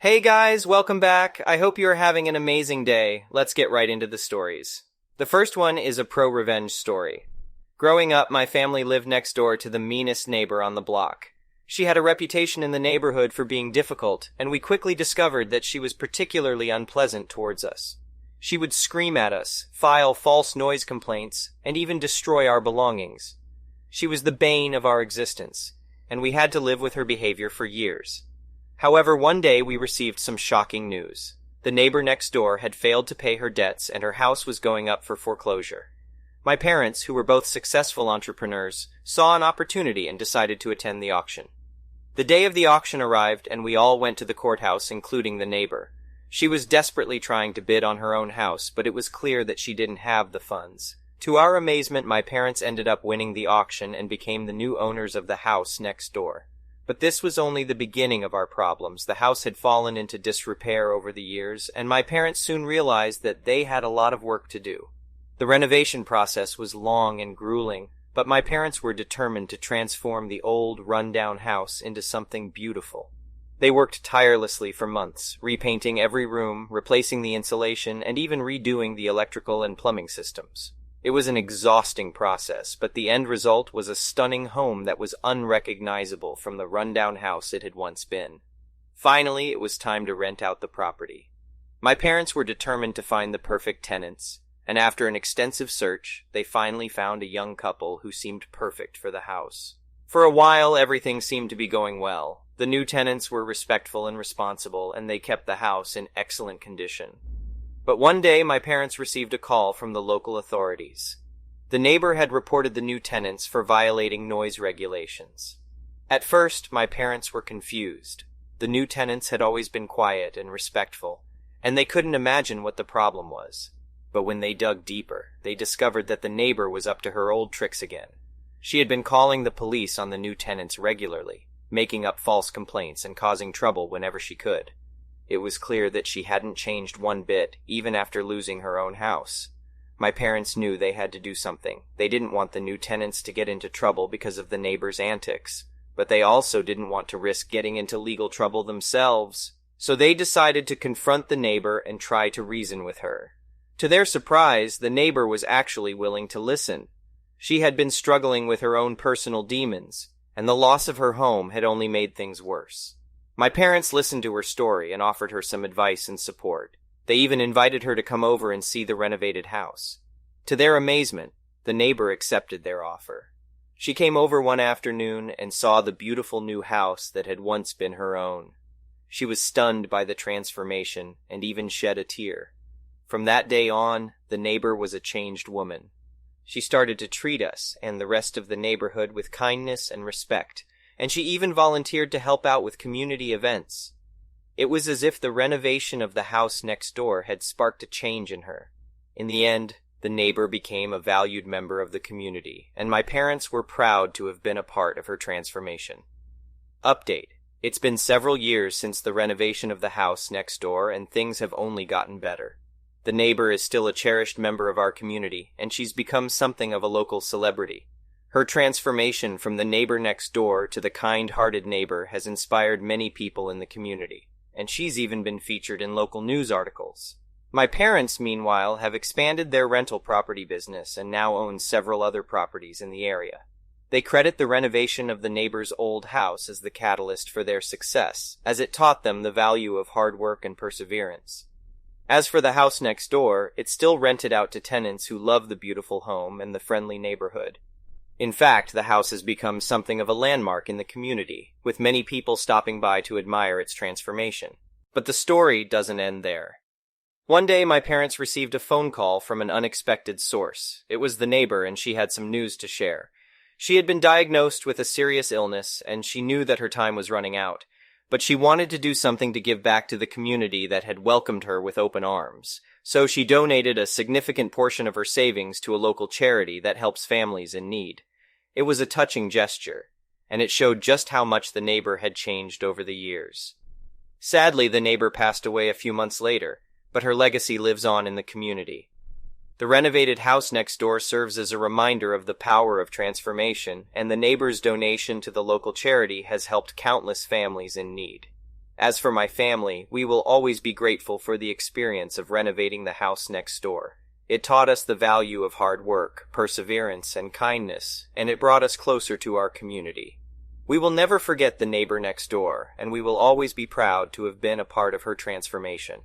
Hey guys, welcome back. I hope you are having an amazing day. Let's get right into the stories. The first one is a pro-revenge story. Growing up, my family lived next door to the meanest neighbor on the block. She had a reputation in the neighborhood for being difficult, and we quickly discovered that she was particularly unpleasant towards us. She would scream at us, file false noise complaints, and even destroy our belongings. She was the bane of our existence, and we had to live with her behavior for years. However, one day we received some shocking news. The neighbor next door had failed to pay her debts and her house was going up for foreclosure. My parents, who were both successful entrepreneurs, saw an opportunity and decided to attend the auction. The day of the auction arrived and we all went to the courthouse, including the neighbor. She was desperately trying to bid on her own house, but it was clear that she didn't have the funds. To our amazement, my parents ended up winning the auction and became the new owners of the house next door. But this was only the beginning of our problems. The house had fallen into disrepair over the years, and my parents soon realized that they had a lot of work to do. The renovation process was long and grueling, but my parents were determined to transform the old, run-down house into something beautiful. They worked tirelessly for months, repainting every room, replacing the insulation, and even redoing the electrical and plumbing systems. It was an exhausting process, but the end result was a stunning home that was unrecognizable from the rundown house it had once been. Finally, it was time to rent out the property. My parents were determined to find the perfect tenants, and after an extensive search, they finally found a young couple who seemed perfect for the house. For a while, everything seemed to be going well. The new tenants were respectful and responsible, and they kept the house in excellent condition. But one day, my parents received a call from the local authorities. The neighbor had reported the new tenants for violating noise regulations. At first, my parents were confused. The new tenants had always been quiet and respectful, and they couldn't imagine what the problem was. But when they dug deeper, they discovered that the neighbor was up to her old tricks again. She had been calling the police on the new tenants regularly, making up false complaints and causing trouble whenever she could. It was clear that she hadn't changed one bit, even after losing her own house. My parents knew they had to do something. They didn't want the new tenants to get into trouble because of the neighbor's antics, but they also didn't want to risk getting into legal trouble themselves. So they decided to confront the neighbor and try to reason with her. To their surprise, the neighbor was actually willing to listen. She had been struggling with her own personal demons, and the loss of her home had only made things worse. My parents listened to her story and offered her some advice and support. They even invited her to come over and see the renovated house. To their amazement, the neighbor accepted their offer. She came over one afternoon and saw the beautiful new house that had once been her own. She was stunned by the transformation and even shed a tear. From that day on, the neighbor was a changed woman. She started to treat us and the rest of the neighborhood with kindness and respect, and she even volunteered to help out with community events. It was as if the renovation of the house next door had sparked a change in her. In the end, the neighbor became a valued member of the community, and my parents were proud to have been a part of her transformation. Update. It's been several years since the renovation of the house next door, and things have only gotten better. The neighbor is still a cherished member of our community, and she's become something of a local celebrity. Her transformation from the neighbor next door to the kind-hearted neighbor has inspired many people in the community, and she's even been featured in local news articles. My parents, meanwhile, have expanded their rental property business and now own several other properties in the area. They credit the renovation of the neighbor's old house as the catalyst for their success, as it taught them the value of hard work and perseverance. As for the house next door, it's still rented out to tenants who love the beautiful home and the friendly neighborhood. In fact, the house has become something of a landmark in the community, with many people stopping by to admire its transformation. But the story doesn't end there. One day, my parents received a phone call from an unexpected source. It was the neighbor, and she had some news to share. She had been diagnosed with a serious illness, and she knew that her time was running out. But she wanted to do something to give back to the community that had welcomed her with open arms. So she donated a significant portion of her savings to a local charity that helps families in need. It was a touching gesture, and it showed just how much the neighbor had changed over the years. Sadly, the neighbor passed away a few months later, but her legacy lives on in the community. The renovated house next door serves as a reminder of the power of transformation, and the neighbor's donation to the local charity has helped countless families in need. As for my family, we will always be grateful for the experience of renovating the house next door. It taught us the value of hard work, perseverance, and kindness, and it brought us closer to our community. We will never forget the neighbor next door, and we will always be proud to have been a part of her transformation.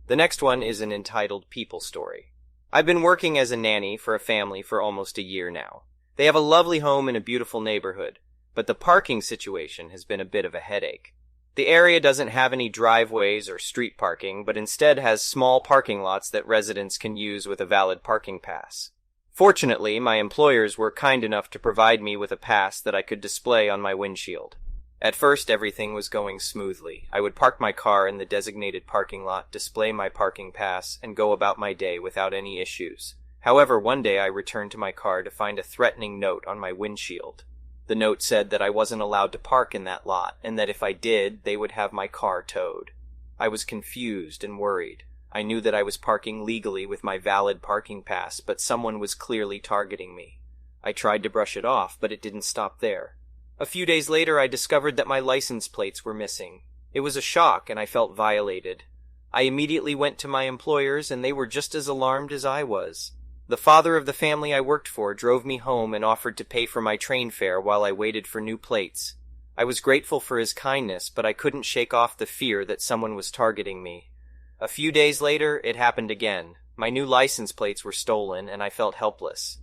The next one is an entitled People Story. I've been working as a nanny for a family for almost a year now. They have a lovely home in a beautiful neighborhood, but the parking situation has been a bit of a headache. The area doesn't have any driveways or street parking, but instead has small parking lots that residents can use with a valid parking pass. Fortunately, my employers were kind enough to provide me with a pass that I could display on my windshield. At first, everything was going smoothly. I would park my car in the designated parking lot, display my parking pass, and go about my day without any issues. However, one day I returned to my car to find a threatening note on my windshield. The note said that I wasn't allowed to park in that lot, and that if I did, they would have my car towed. I was confused and worried. I knew that I was parking legally with my valid parking pass, but someone was clearly targeting me. I tried to brush it off, but it didn't stop there. A few days later, I discovered that my license plates were missing. It was a shock, and I felt violated. I immediately went to my employers, and they were just as alarmed as I was. The father of the family I worked for drove me home and offered to pay for my train fare while I waited for new plates. I was grateful for his kindness, but I couldn't shake off the fear that someone was targeting me. A few days later, it happened again. My new license plates were stolen, and I felt helpless.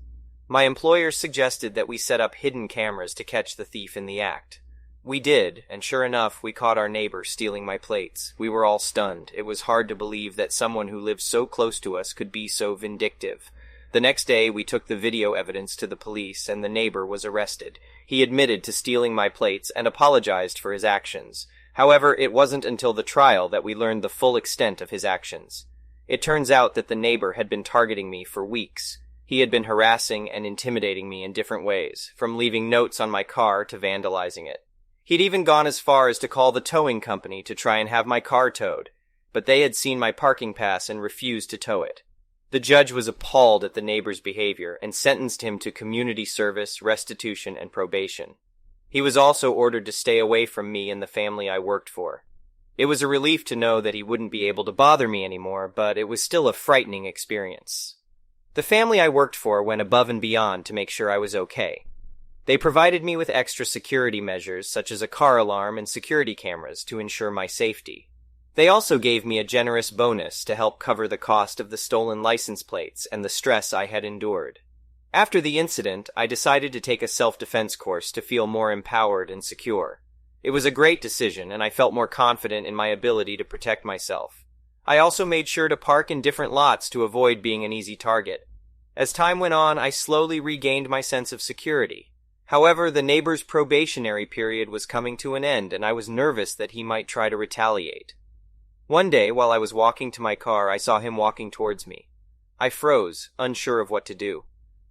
My employer suggested that we set up hidden cameras to catch the thief in the act. We did, and sure enough, we caught our neighbor stealing my plates. We were all stunned. It was hard to believe that someone who lived so close to us could be so vindictive. The next day, we took the video evidence to the police, and the neighbor was arrested. He admitted to stealing my plates and apologized for his actions. However, it wasn't until the trial that we learned the full extent of his actions. It turns out that the neighbor had been targeting me for weeks. He had been harassing and intimidating me in different ways, from leaving notes on my car to vandalizing it. He'd even gone as far as to call the towing company to try and have my car towed, but they had seen my parking pass and refused to tow it. The judge was appalled at the neighbor's behavior and sentenced him to community service, restitution, and probation. He was also ordered to stay away from me and the family I worked for. It was a relief to know that he wouldn't be able to bother me anymore, but it was still a frightening experience. The family I worked for went above and beyond to make sure I was okay. They provided me with extra security measures such as a car alarm and security cameras to ensure my safety. They also gave me a generous bonus to help cover the cost of the stolen license plates and the stress I had endured. After the incident, I decided to take a self-defense course to feel more empowered and secure. It was a great decision, and I felt more confident in my ability to protect myself. I also made sure to park in different lots to avoid being an easy target. As time went on, I slowly regained my sense of security. However, the neighbor's probationary period was coming to an end, and I was nervous that he might try to retaliate. One day, while I was walking to my car, I saw him walking towards me. I froze, unsure of what to do.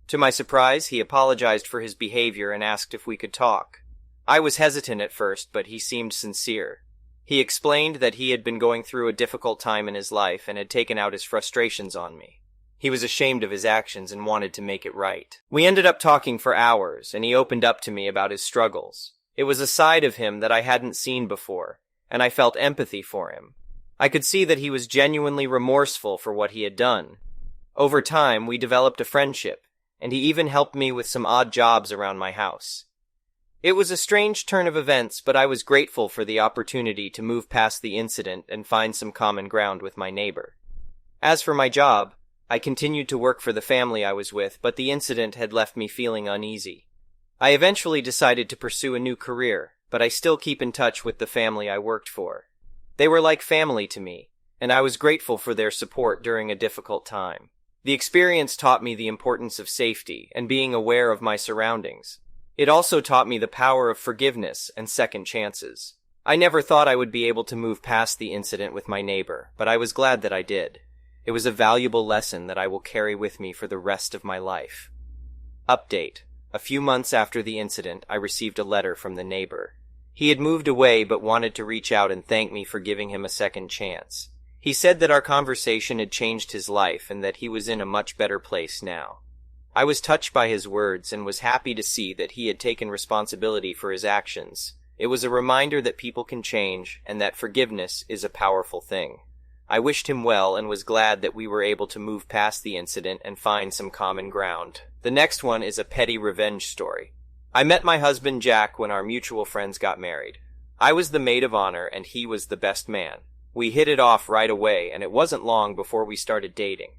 To my surprise, he apologized for his behavior and asked if we could talk. I was hesitant at first, but he seemed sincere. He explained that he had been going through a difficult time in his life and had taken out his frustrations on me. He was ashamed of his actions and wanted to make it right. We ended up talking for hours, and he opened up to me about his struggles. It was a side of him that I hadn't seen before, and I felt empathy for him. I could see that he was genuinely remorseful for what he had done. Over time, we developed a friendship, and he even helped me with some odd jobs around my house. It was a strange turn of events, but I was grateful for the opportunity to move past the incident and find some common ground with my neighbor. As for my job, I continued to work for the family I was with, but the incident had left me feeling uneasy. I eventually decided to pursue a new career, but I still keep in touch with the family I worked for. They were like family to me, and I was grateful for their support during a difficult time. The experience taught me the importance of safety and being aware of my surroundings. It also taught me the power of forgiveness and second chances. I never thought I would be able to move past the incident with my neighbor, but I was glad that I did. It was a valuable lesson that I will carry with me for the rest of my life. Update. A few months after the incident, I received a letter from the neighbor. He had moved away but wanted to reach out and thank me for giving him a second chance. He said that our conversation had changed his life and that he was in a much better place now. I was touched by his words and was happy to see that he had taken responsibility for his actions. It was a reminder that people can change and that forgiveness is a powerful thing. I wished him well and was glad that we were able to move past the incident and find some common ground. The next one is a petty revenge story. I met my husband Jack when our mutual friends got married. I was the maid of honor and he was the best man. We hit it off right away and it wasn't long before we started dating.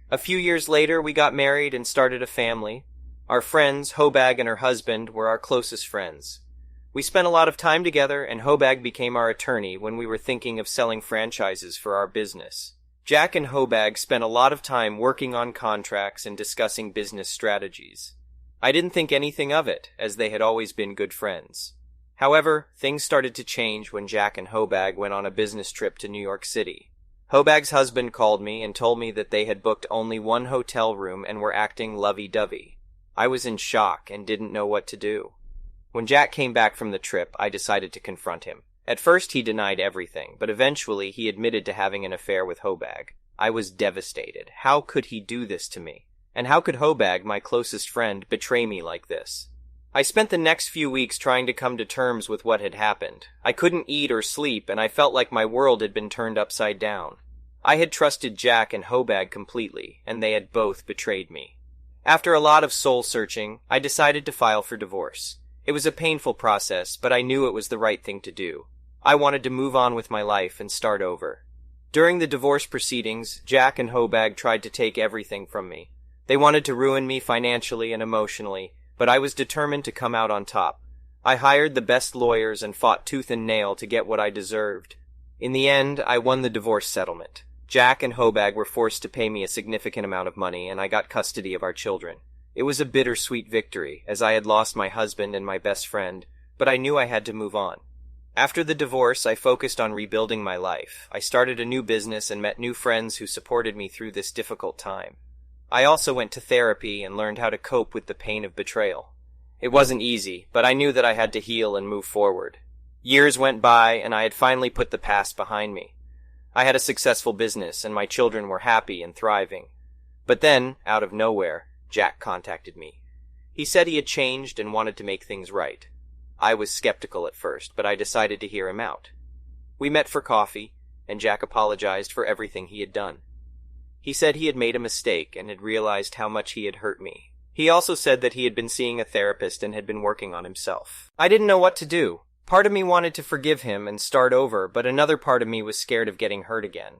A few years later we got married and started a family. Our friends, Hobag and her husband, were our closest friends. We spent a lot of time together, and Hobag became our attorney when we were thinking of selling franchises for our business. Jack and Hobag spent a lot of time working on contracts and discussing business strategies. I didn't think anything of it, as they had always been good friends. However, things started to change when Jack and Hobag went on a business trip to New York City. Hobag's husband called me and told me that they had booked only one hotel room and were acting lovey-dovey. I was in shock and didn't know what to do. When Jack came back from the trip, I decided to confront him. At first he denied everything, but eventually he admitted to having an affair with Hobag. I was devastated. How could he do this to me? And how could Hobag, my closest friend, betray me like this? I spent the next few weeks trying to come to terms with what had happened. I couldn't eat or sleep, and I felt like my world had been turned upside down. I had trusted Jack and Hobag completely, and they had both betrayed me. After a lot of soul-searching, I decided to file for divorce. It was a painful process, but I knew it was the right thing to do. I wanted to move on with my life and start over. During the divorce proceedings, Jack and Hobag tried to take everything from me. They wanted to ruin me financially and emotionally, but I was determined to come out on top. I hired the best lawyers and fought tooth and nail to get what I deserved. In the end, I won the divorce settlement. Jack and Hobag were forced to pay me a significant amount of money, and I got custody of our children. It was a bittersweet victory, as I had lost my husband and my best friend, but I knew I had to move on. After the divorce, I focused on rebuilding my life. I started a new business and met new friends who supported me through this difficult time. I also went to therapy and learned how to cope with the pain of betrayal. It wasn't easy, but I knew that I had to heal and move forward. Years went by, and I had finally put the past behind me. I had a successful business, and my children were happy and thriving. But then, out of nowhere, Jack contacted me. He said he had changed and wanted to make things right. I was skeptical at first, but I decided to hear him out. We met for coffee, and Jack apologized for everything he had done. He said he had made a mistake and had realized how much he had hurt me. He also said that he had been seeing a therapist and had been working on himself. I didn't know what to do. Part of me wanted to forgive him and start over, but another part of me was scared of getting hurt again.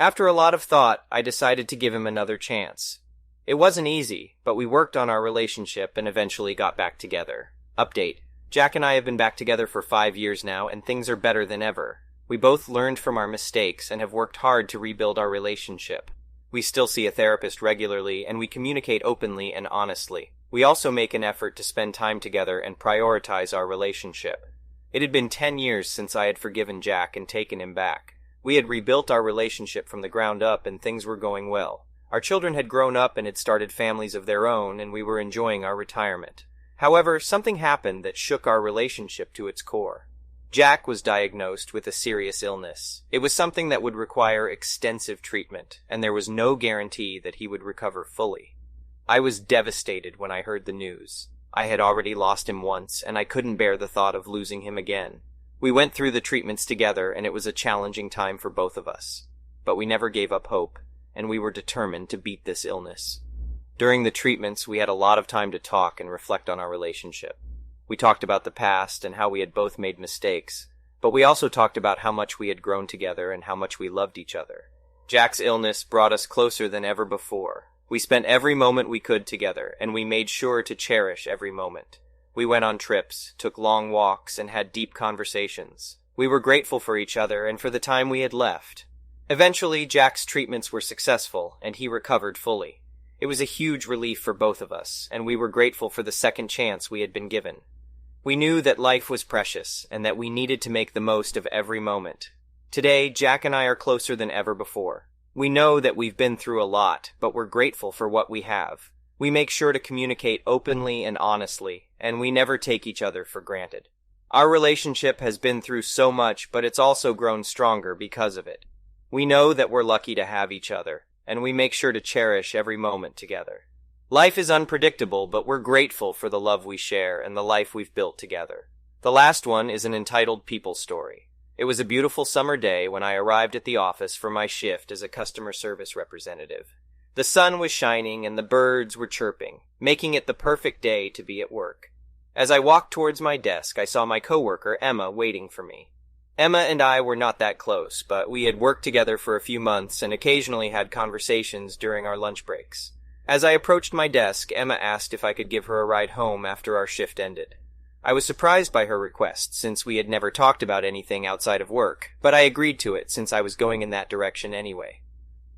After a lot of thought, I decided to give him another chance. It wasn't easy, but we worked on our relationship and eventually got back together. Update. Jack and I have been back together for 5 years now, and things are better than ever. We both learned from our mistakes and have worked hard to rebuild our relationship. We still see a therapist regularly, and we communicate openly and honestly. We also make an effort to spend time together and prioritize our relationship. It had been 10 years since I had forgiven Jack and taken him back. We had rebuilt our relationship from the ground up, and things were going well. Our children had grown up and had started families of their own, and we were enjoying our retirement. However, something happened that shook our relationship to its core. Jack was diagnosed with a serious illness. It was something that would require extensive treatment, and there was no guarantee that he would recover fully. I was devastated when I heard the news. I had already lost him once, and I couldn't bear the thought of losing him again. We went through the treatments together, and it was a challenging time for both of us. But we never gave up hope, and we were determined to beat this illness. During the treatments, we had a lot of time to talk and reflect on our relationship. We talked about the past and how we had both made mistakes, but we also talked about how much we had grown together and how much we loved each other. Jack's illness brought us closer than ever before. We spent every moment we could together, and we made sure to cherish every moment. We went on trips, took long walks, and had deep conversations. We were grateful for each other and for the time we had left. Eventually, Jack's treatments were successful, and he recovered fully. It was a huge relief for both of us, and we were grateful for the second chance we had been given. We knew that life was precious, and that we needed to make the most of every moment. Today, Jack and I are closer than ever before. We know that we've been through a lot, but we're grateful for what we have. We make sure to communicate openly and honestly, and we never take each other for granted. Our relationship has been through so much, but it's also grown stronger because of it. We know that we're lucky to have each other, and we make sure to cherish every moment together. Life is unpredictable, but we're grateful for the love we share and the life we've built together. The last one is an entitled people story. It was a beautiful summer day when I arrived at the office for my shift as a customer service representative. The sun was shining and the birds were chirping, making it the perfect day to be at work. As I walked towards my desk, I saw my coworker, Emma, waiting for me. Emma and I were not that close, but we had worked together for a few months and occasionally had conversations during our lunch breaks. As I approached my desk, Emma asked if I could give her a ride home after our shift ended. I was surprised by her request, since we had never talked about anything outside of work, but I agreed to it since I was going in that direction anyway.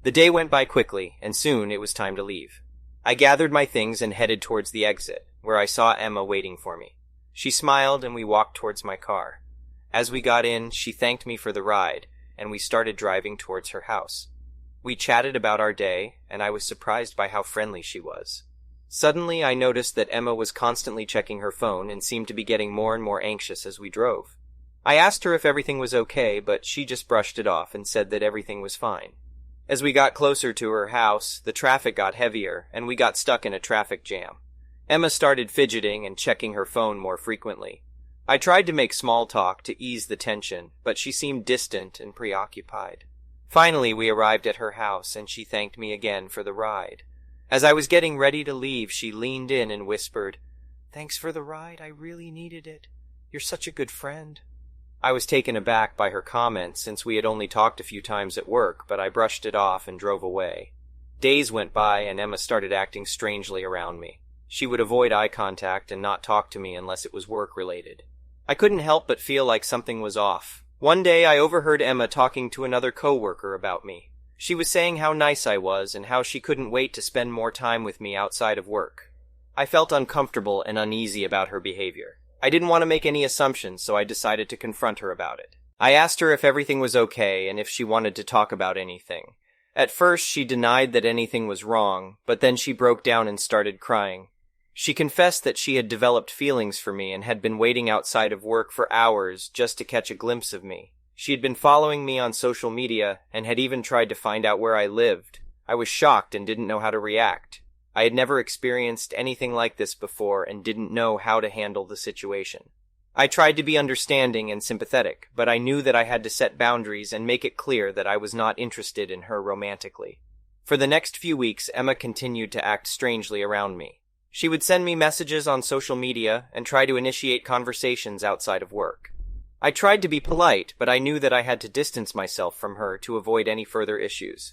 The day went by quickly, and soon it was time to leave. I gathered my things and headed towards the exit, where I saw Emma waiting for me. She smiled and we walked towards my car. As we got in, she thanked me for the ride, and we started driving towards her house. We chatted about our day, and I was surprised by how friendly she was. Suddenly, I noticed that Emma was constantly checking her phone and seemed to be getting more and more anxious as we drove. I asked her if everything was okay, but she just brushed it off and said that everything was fine. As we got closer to her house, the traffic got heavier, and we got stuck in a traffic jam. Emma started fidgeting and checking her phone more frequently. I tried to make small talk to ease the tension, but she seemed distant and preoccupied. Finally, we arrived at her house, and she thanked me again for the ride. As I was getting ready to leave, she leaned in and whispered, "Thanks for the ride, I really needed it. You're such a good friend." I was taken aback by her comment since we had only talked a few times at work, but I brushed it off and drove away. Days went by and Emma started acting strangely around me. She would avoid eye contact and not talk to me unless it was work-related. I couldn't help but feel like something was off. One day I overheard Emma talking to another coworker about me. She was saying how nice I was and how she couldn't wait to spend more time with me outside of work. I felt uncomfortable and uneasy about her behavior. I didn't want to make any assumptions, so I decided to confront her about it. I asked her if everything was okay and if she wanted to talk about anything. At first, she denied that anything was wrong, but then she broke down and started crying. She confessed that she had developed feelings for me and had been waiting outside of work for hours just to catch a glimpse of me. She had been following me on social media and had even tried to find out where I lived. I was shocked and didn't know how to react. I had never experienced anything like this before and didn't know how to handle the situation. I tried to be understanding and sympathetic, but I knew that I had to set boundaries and make it clear that I was not interested in her romantically. For the next few weeks, Emma continued to act strangely around me. She would send me messages on social media and try to initiate conversations outside of work. I tried to be polite, but I knew that I had to distance myself from her to avoid any further issues.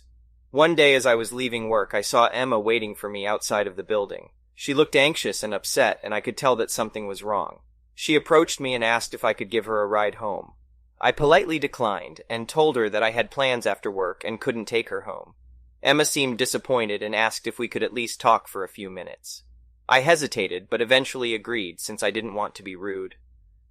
One day as I was leaving work, I saw Emma waiting for me outside of the building. She looked anxious and upset, and I could tell that something was wrong. She approached me and asked if I could give her a ride home. I politely declined and told her that I had plans after work and couldn't take her home. Emma seemed disappointed and asked if we could at least talk for a few minutes. I hesitated, but eventually agreed since I didn't want to be rude.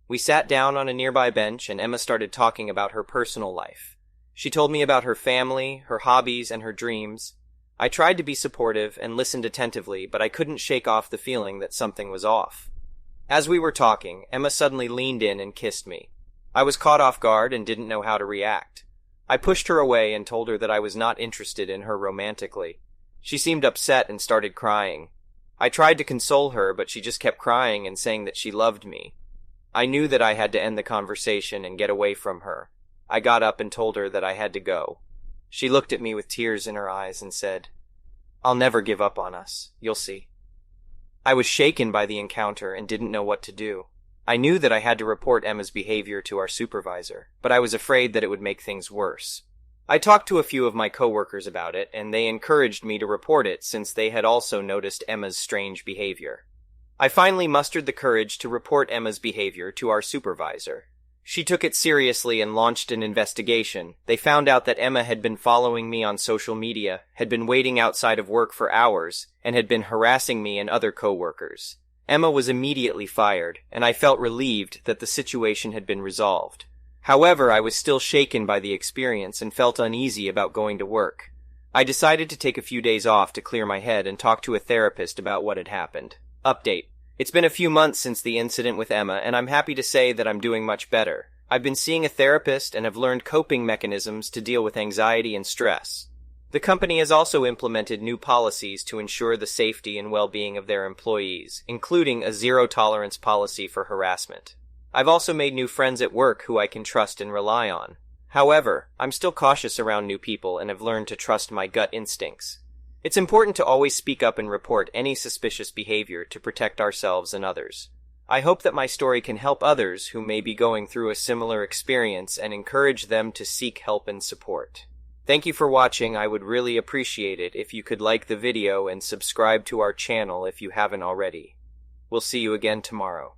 We sat down on a nearby bench and Emma started talking about her personal life. She told me about her family, her hobbies, and her dreams. I tried to be supportive and listened attentively, but I couldn't shake off the feeling that something was off. As we were talking, Emma suddenly leaned in and kissed me. I was caught off guard and didn't know how to react. I pushed her away and told her that I was not interested in her romantically. She seemed upset and started crying. I tried to console her, but she just kept crying and saying that she loved me. I knew that I had to end the conversation and get away from her. I got up and told her that I had to go. She looked at me with tears in her eyes and said, "I'll never give up on us. You'll see." I was shaken by the encounter and didn't know what to do. I knew that I had to report Emma's behavior to our supervisor, but I was afraid that it would make things worse. I talked to a few of my coworkers about it, and they encouraged me to report it since they had also noticed Emma's strange behavior. I finally mustered the courage to report Emma's behavior to our supervisor. She took it seriously and launched an investigation. They found out that Emma had been following me on social media, had been waiting outside of work for hours, and had been harassing me and other coworkers. Emma was immediately fired, and I felt relieved that the situation had been resolved. However, I was still shaken by the experience and felt uneasy about going to work. I decided to take a few days off to clear my head and talk to a therapist about what had happened. Update. It's been a few months since the incident with Emma, and I'm happy to say that I'm doing much better. I've been seeing a therapist and have learned coping mechanisms to deal with anxiety and stress. The company has also implemented new policies to ensure the safety and well-being of their employees, including a zero-tolerance policy for harassment. I've also made new friends at work who I can trust and rely on. However, I'm still cautious around new people and have learned to trust my gut instincts. It's important to always speak up and report any suspicious behavior to protect ourselves and others. I hope that my story can help others who may be going through a similar experience and encourage them to seek help and support. Thank you for watching. I would really appreciate it if you could like the video and subscribe to our channel if you haven't already. We'll see you again tomorrow.